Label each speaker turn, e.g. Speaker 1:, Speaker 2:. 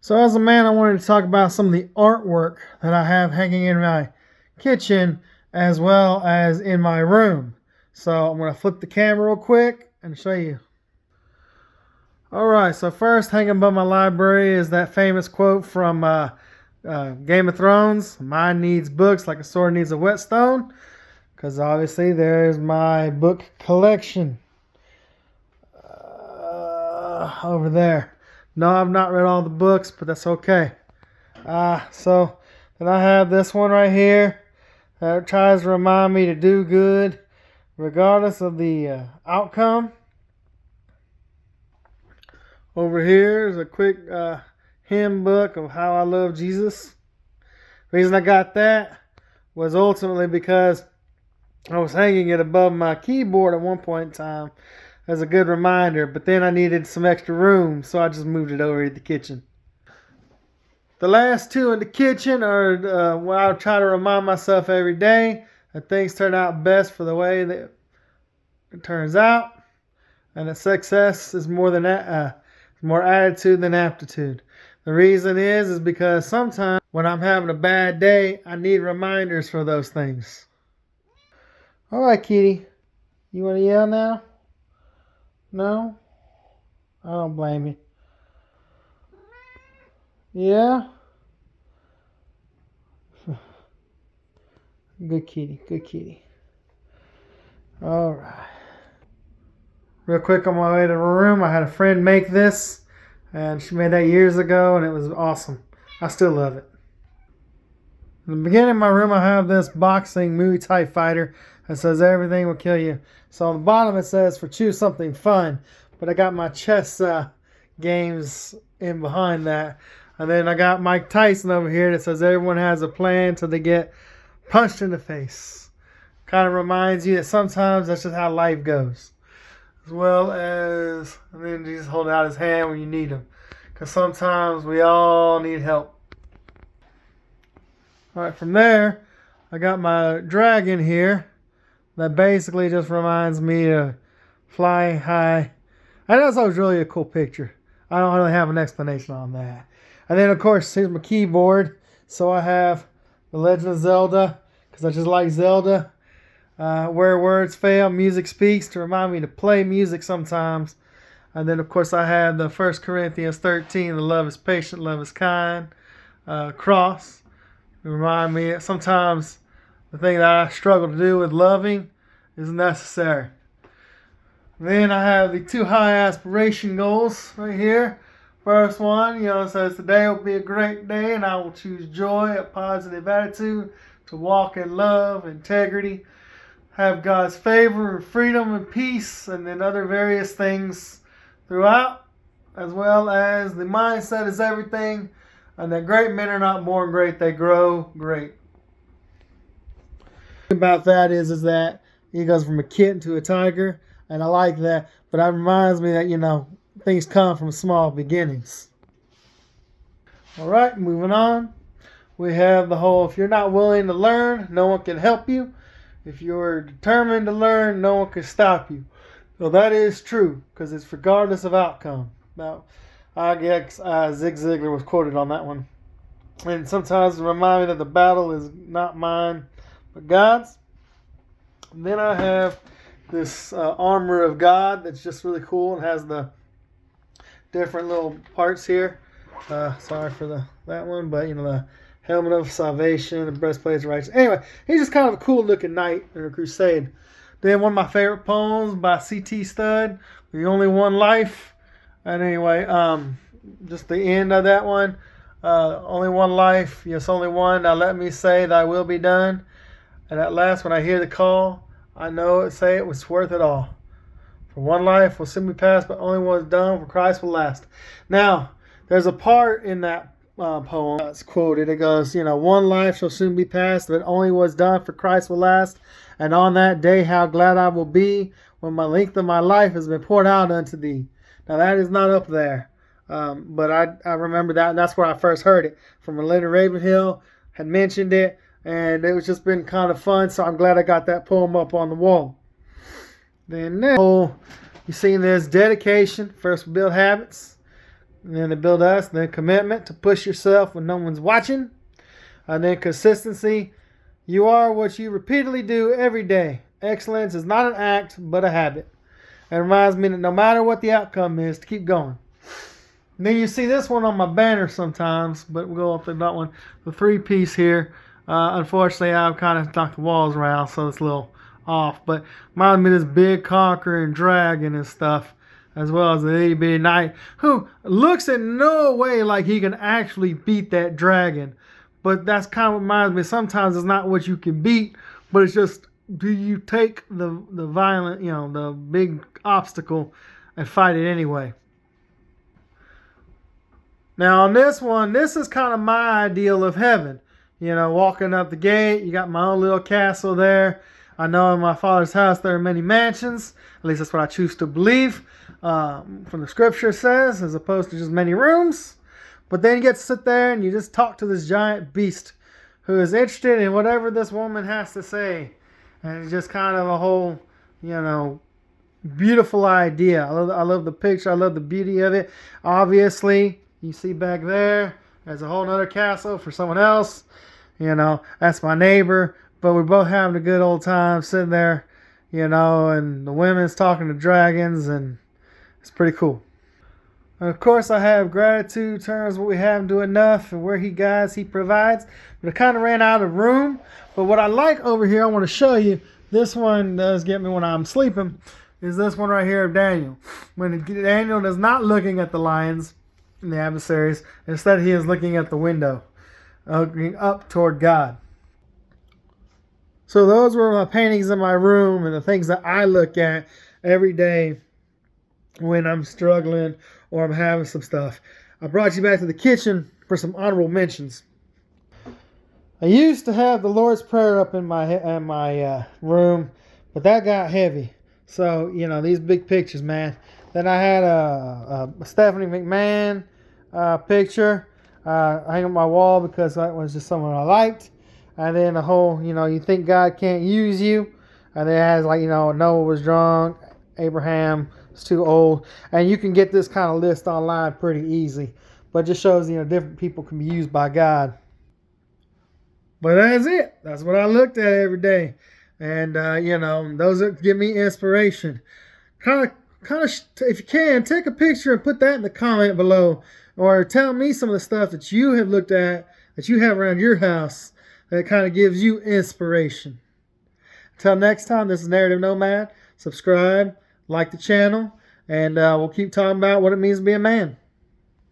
Speaker 1: So as a man, I wanted to talk about some of the artwork that I have hanging in my kitchen as well as in my room. So I'm going to flip the camera real quick and show you. Alright, so first hanging above my library is that famous quote from Game of Thrones. Mind needs books like a sword needs a whetstone. Because obviously there's my book collection over there. No, I've not read all the books, but that's okay. So then I have this one right here that tries to remind me to do good regardless of the outcome. Over here is a quick hymn book of how I love Jesus. The reason I got that was ultimately because I was hanging it above my keyboard at one point in time as a good reminder, but then I needed some extra room, so I just moved it over to the kitchen. The last two in the kitchen are what I try to remind myself every day that things turn out best for the way that it turns out, and that success is more attitude than aptitude. The reason is because sometimes when I'm having a bad day, I need reminders for those things. All right, kitty, you want to yell now? No? I don't blame you. Yeah? Good kitty, good kitty. All right. Real quick on my way to the room, I had a friend make this, and she made that years ago, and it was awesome. I still love it. In the beginning of my room, I have this boxing Muay Thai fighter that says everything will kill you. So on the bottom it says for choose something fun, but I got my chess games in behind that. And then I got Mike Tyson over here that says everyone has a plan till they get punched in the face. Kind of reminds you that sometimes that's just how life goes. As well as, and then just hold out his hand when you need him. Because sometimes we all need help. Alright, from there, I got my dragon here. That basically just reminds me to fly high. And that's always really a cool picture. I don't really have an explanation on that. And then, of course, here's my keyboard. So I have The Legend of Zelda, because I just like Zelda. Where words fail, music speaks, to remind me to play music sometimes. And then, of course, I have the 1 Corinthians 13, the love is patient, love is kind, cross. To remind me that sometimes the thing that I struggle to do with loving is necessary. Then I have the 2 high aspiration goals right here. First one, says today will be a great day and I will choose joy, a positive attitude, to walk in love, integrity, have God's favor, freedom, and peace, and then other various things throughout, as well as the mindset is everything, and that great men are not born great, they grow great. About that is that he goes from a kitten to a tiger, and I like that, but that reminds me that things come from small beginnings. All right, moving on, we have the whole if you're not willing to learn, no one can help you. If you're determined to learn, no one can stop you. So that is true, because it's regardless of outcome. Now, I guess Zig Ziglar was quoted on that one. And sometimes it reminds me that the battle is not mine, but God's. And then I have this armor of God that's just really cool. It has the different little parts here. Sorry for that one, but the helmet of salvation, the breastplate of righteousness. Anyway, he's just kind of a cool looking knight in a crusade. Then one of my favorite poems by C.T. Studd, The Only One Life. And anyway, just the end of that one. Only one life, yes, only one. Now let me say thy will be done. And at last, when I hear the call, I know it say it was worth it all. For one life will soon be past, but only one is done, for Christ will last. Now, there's a part in that poem that's quoted. It goes, one life shall soon be past, but only was done, for Christ will last. And on that day, how glad I will be when my length of my life has been poured out unto thee. Now, that is not up there. But I remember that, and that's where I first heard it. From Leonard Ravenhill had mentioned it, and it was just been kind of fun, so I'm glad I got that poem up on the wall. Then you see this dedication, first we build habits, And then the build us. Then commitment, to push yourself when no one's watching. And then consistency. You are what you repeatedly do every day. Excellence is not an act, but a habit. It reminds me that no matter what the outcome is, to keep going. And then you see this one on my banner sometimes, but we'll go up to that one. The 3-piece here. Unfortunately, I've kind of knocked the walls around, so it's a little off. But reminds me of this big conquering dragon and stuff, as well as the itty bitty knight, who looks in no way like he can actually beat that dragon. But that's kind of what reminds me. Sometimes it's not what you can beat, but it's just, do you take the violent, the big obstacle and fight it anyway? Now on this one, this is kind of my ideal of heaven. Walking up the gate, you got my own little castle there. I know in my Father's house there are many mansions. At least that's what I choose to believe. From the scripture says, as opposed to just many rooms. But then you get to sit there and you just talk to this giant beast who is interested in whatever this woman has to say. And it's just kind of a whole, beautiful idea. I love the picture. I love the beauty of it. Obviously, you see back there, there's a whole other castle for someone else. That's my neighbor. But we're both having a good old time sitting there, and the women's talking to dragons, and it's pretty cool. And of course, I have gratitude terms, what we have do enough, and where he guides, he provides. But I kind of ran out of room. But what I like over here, I want to show you, this one does get me when I'm sleeping, is this one right here of Daniel. When Daniel is not looking at the lions and the adversaries, instead he is looking at the window, looking up toward God. So those were my paintings in my room and the things that I look at every day when I'm struggling or I'm having some stuff. I brought you back to the kitchen for some honorable mentions. I used to have the Lord's Prayer up in my room, but that got heavy. So, these big pictures, man. Then I had a Stephanie McMahon picture hanging on my wall because that was just someone I liked. And then the whole, you think God can't use you. And then it has Noah was drunk, Abraham was too old. And you can get this kind of list online pretty easy. But it just shows, different people can be used by God. But that's it. That's what I looked at every day. And, those give me inspiration. Kind of, if you can, take a picture and put that in the comment below. Or tell me some of the stuff that you have looked at, that you have around your house, that kind of gives you inspiration. Until next time, this is Narrative Nomad. Subscribe, like the channel, and we'll keep talking about what it means to be a man.